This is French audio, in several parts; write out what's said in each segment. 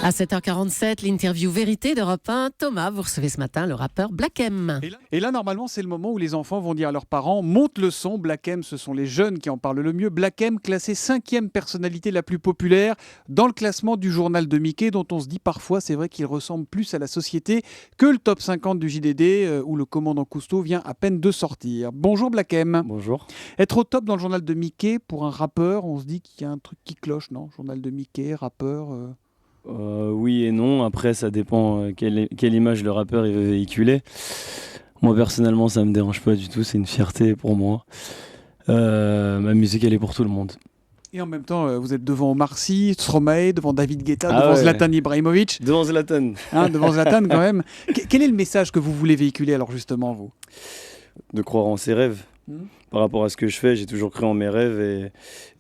À 7h47, l'interview vérité d'Europe 1. Thomas, vous recevez ce matin le rappeur Black M. Et là, normalement, c'est le moment où les enfants vont dire à leurs parents « Monte le son ». Black M, ce sont les jeunes qui en parlent le mieux. Black M, classé 5e personnalité la plus populaire dans le classement du journal de Mickey, dont on se dit parfois, c'est vrai qu'il ressemble plus à la société que le top 50 du JDD, où le commandant Cousteau vient à peine de sortir. Bonjour Black M. Bonjour. Être au top dans le journal de Mickey, pour un rappeur, on se dit qu'il y a un truc qui cloche, non ? Journal de Mickey, rappeur... Oui et non, après ça dépend quelle image le rappeur il veut véhiculer. Moi personnellement ça me dérange pas du tout, c'est une fierté pour moi. Ma musique elle est pour tout le monde. Et en même temps, vous êtes devant Omar Sy, Stromae, devant David Guetta, devant Zlatan Ibrahimovic. Devant Zlatan. Devant Zlatan quand même. Quel est le message que vous voulez véhiculer alors justement vous ? De croire en ses rêves. Par rapport à ce que je fais, j'ai toujours cru en mes rêves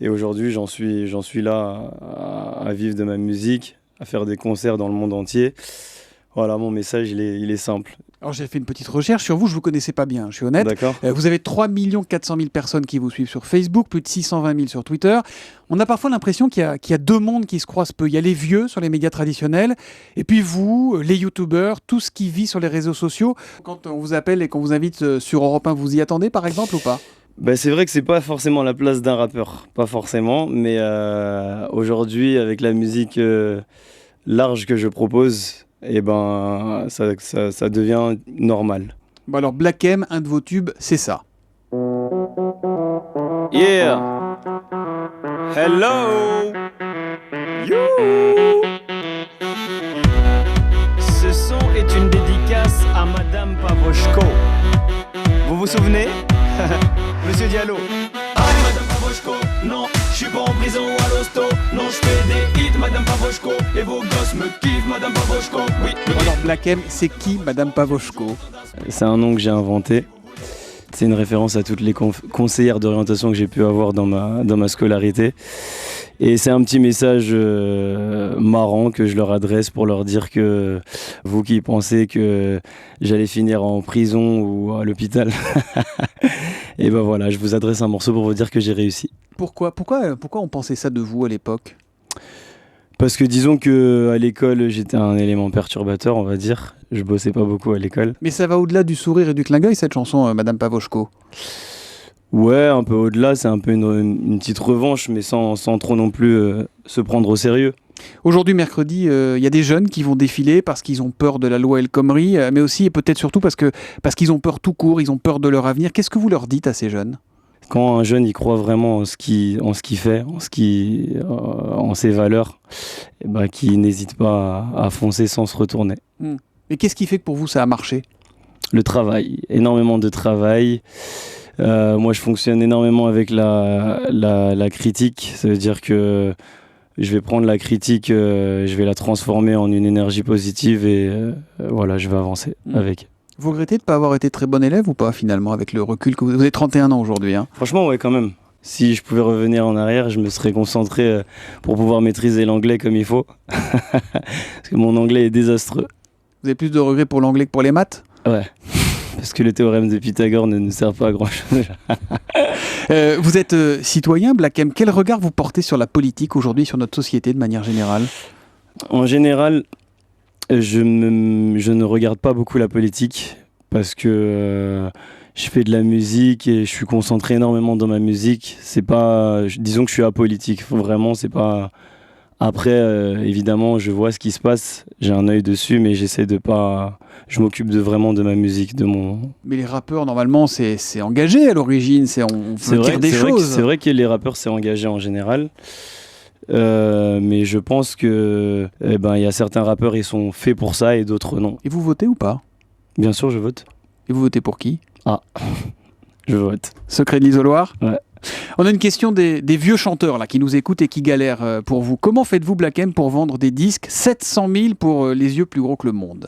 et aujourd'hui j'en suis là à vivre de ma musique, à faire des concerts dans le monde entier. Voilà, mon message, il est simple. Alors j'ai fait une petite recherche sur vous, je ne vous connaissais pas bien, je suis honnête. D'accord. Vous avez 3 400 000 personnes qui vous suivent sur Facebook, plus de 620 000 sur Twitter. On a parfois l'impression qu'il y a deux mondes qui se croisent peu. Il y a les vieux sur les médias traditionnels, et puis vous, les youtubeurs, tout ce qui vit sur les réseaux sociaux. Quand on vous appelle et qu'on vous invite sur Europe 1, vous y attendez par exemple ou pas ? C'est vrai que c'est pas forcément la place d'un rappeur, pas forcément, mais aujourd'hui avec la musique large que je propose, ça devient normal. Bon alors Black M, un de vos tubes, c'est ça. Yeah. Hello. You. Ce son est une dédicace à Madame Pavoshko. Vous vous souvenez? Monsieur Diallo. Aïe Madame Pavoshko, non, je suis pas en prison à l'hosto. Non, je fais des hits Madame Pavoshko. Et vos gosses me kiffent Madame Pavoshko. Oui. Alors Black M, c'est qui Madame Pavoshko ? C'est un nom que j'ai inventé. C'est une référence à toutes les conseillères d'orientation que j'ai pu avoir dans ma scolarité. Et c'est un petit message marrant que je leur adresse pour leur dire que vous qui pensez que j'allais finir en prison ou à l'hôpital, et voilà, je vous adresse un morceau pour vous dire que j'ai réussi. Pourquoi on pensait ça de vous à l'époque ? Parce que disons qu'à l'école, j'étais un élément perturbateur, on va dire. Je bossais pas beaucoup à l'école. Mais ça va au-delà du sourire et du clin d'œil, cette chanson, Madame Pavoshko. Ouais, un peu au-delà, c'est un peu une petite revanche, mais sans trop non plus se prendre au sérieux. Aujourd'hui, mercredi, y a des jeunes qui vont défiler parce qu'ils ont peur de la loi El Khomri, mais aussi et peut-être surtout parce qu'ils ont peur tout court, ils ont peur de leur avenir. Qu'est-ce que vous leur dites à ces jeunes ? Quand un jeune il croit vraiment en ce qu'il fait, en ses valeurs, qu'il n'hésite pas à foncer sans se retourner. Mais qu'est-ce qui fait que pour vous ça a marché ? Le travail, énormément de travail. Moi je fonctionne énormément avec la critique, ça veut dire que je vais prendre la critique, je vais la transformer en une énergie positive et je vais avancer avec. Vous regrettez de ne pas avoir été très bon élève ou pas finalement avec le recul que vous avez 31 ans aujourd'hui Franchement ouais quand même. Si je pouvais revenir en arrière, je me serais concentré pour pouvoir maîtriser l'anglais comme il faut. Parce que mon anglais est désastreux. Vous avez plus de regrets pour l'anglais que pour les maths ? Ouais. Parce que le théorème de Pythagore ne nous sert pas à grand chose. Vous êtes citoyen, Black M. Quel regard vous portez sur la politique aujourd'hui, sur notre société de manière générale ? En général, je ne regarde pas beaucoup la politique parce que je fais de la musique et je suis concentré énormément dans ma musique. Disons que je suis apolitique. Vraiment, c'est pas. Après, évidemment, je vois ce qui se passe. J'ai un œil dessus, mais j'essaie de pas. Je m'occupe vraiment de ma musique, de mon. Mais les rappeurs, normalement, c'est engagé à l'origine. On veut dire des choses. C'est vrai que les rappeurs, c'est engagé en général. Mais je pense que y a certains rappeurs, ils sont faits pour ça et d'autres non. Et vous votez ou pas ? Bien sûr, je vote. Et vous votez pour qui ? Je vote. Secret de l'isoloir ? Ouais. On a une question des vieux chanteurs là, qui nous écoutent et qui galèrent pour vous. Comment faites-vous, Black M, pour vendre des disques 700 000 pour les yeux plus gros que le monde ?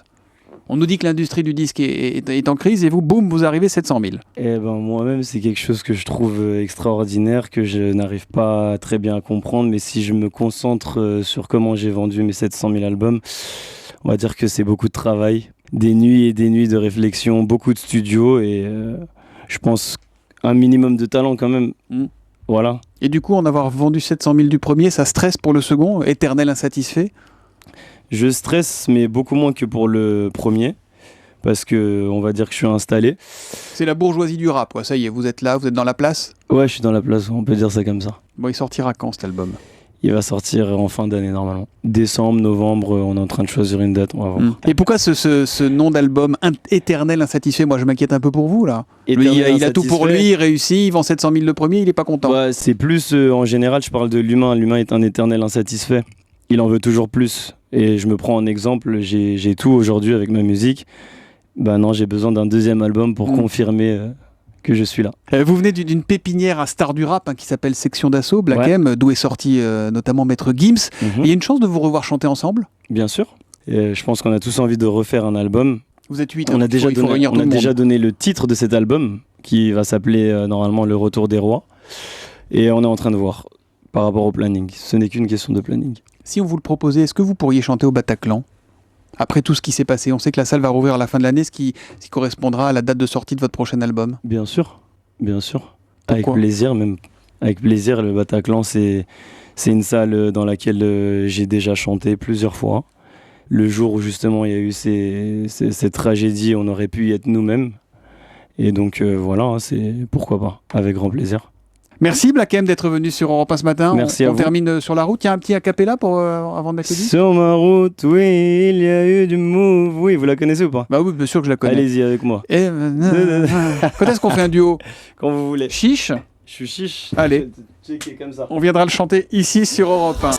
On nous dit que l'industrie du disque est en crise et vous, boum, vous arrivez 700 000. Moi-même, c'est quelque chose que je trouve extraordinaire, que je n'arrive pas très bien à comprendre. Mais si je me concentre sur comment j'ai vendu mes 700 000 albums, on va dire que c'est beaucoup de travail. Des nuits et des nuits de réflexion, beaucoup de studios et je pense un minimum de talent quand même. Voilà. Et du coup, en avoir vendu 700 000 du premier, ça stresse pour le second, éternel insatisfait ? Je stresse, mais beaucoup moins que pour le premier, parce que on va dire que je suis installé. C'est la bourgeoisie du rap, quoi. Ça y est, vous êtes là, vous êtes dans la place. Ouais, je suis dans la place, on peut dire ça comme ça. Bon, il sortira quand cet album? Il va sortir en fin d'année normalement. Décembre, novembre, on est en train de choisir une date, on va voir. Et pourquoi ce nom d'album Éternel Insatisfait? Moi, je m'inquiète un peu pour vous, là. Lui, Éternel il a tout pour lui, Insatisfait. il réussit, il vend 700 000 le premier, il est pas content. Ouais, c'est plus en général, je parle de l'humain. L'humain est un éternel insatisfait. Il en veut toujours plus. Et je me prends en exemple, j'ai tout aujourd'hui avec ma musique. Bah non, j'ai besoin d'un deuxième album pour confirmer que je suis là. Vous venez d'une pépinière à star du rap qui s'appelle Section d'Assaut, Black Ouais. M, d'où est sorti notamment Maître Gims. Mhm. Il y a une chance de vous revoir chanter ensemble? Bien sûr. Et je pense qu'on a tous envie de refaire un album. Vous êtes 8, On a déjà il faut donné, réunir on tout a le monde. déjà donné le titre de cet album qui va s'appeler normalement Le Retour des Rois. Et on est en train de voir par rapport au planning. Ce n'est qu'une question de planning. Si on vous le proposait, est-ce que vous pourriez chanter au Bataclan? Après tout ce qui s'est passé, on sait que la salle va rouvrir à la fin de l'année, ce qui correspondra à la date de sortie de votre prochain album. Bien sûr, bien sûr. Avec Pourquoi plaisir même. Avec plaisir, le Bataclan, c'est une salle dans laquelle j'ai déjà chanté plusieurs fois. Le jour où justement il y a eu cette tragédie, on aurait pu y être nous-mêmes. Et donc voilà, hein, c'est pourquoi pas, avec grand plaisir. Merci Black M d'être venu sur Europe 1 ce matin. Merci à on vous. termine sur la route. Il y a un petit acapella avant de mettre le disque? Sur ma route, oui, il y a eu du move. Oui, vous la connaissez ou pas? Bah oui, bien sûr que je la connais. Allez-y avec moi. Et, quand est-ce qu'on fait un duo? Quand vous voulez. Chiche? Je suis chiche. Allez. Checker comme ça. On viendra le chanter ici sur Europe 1.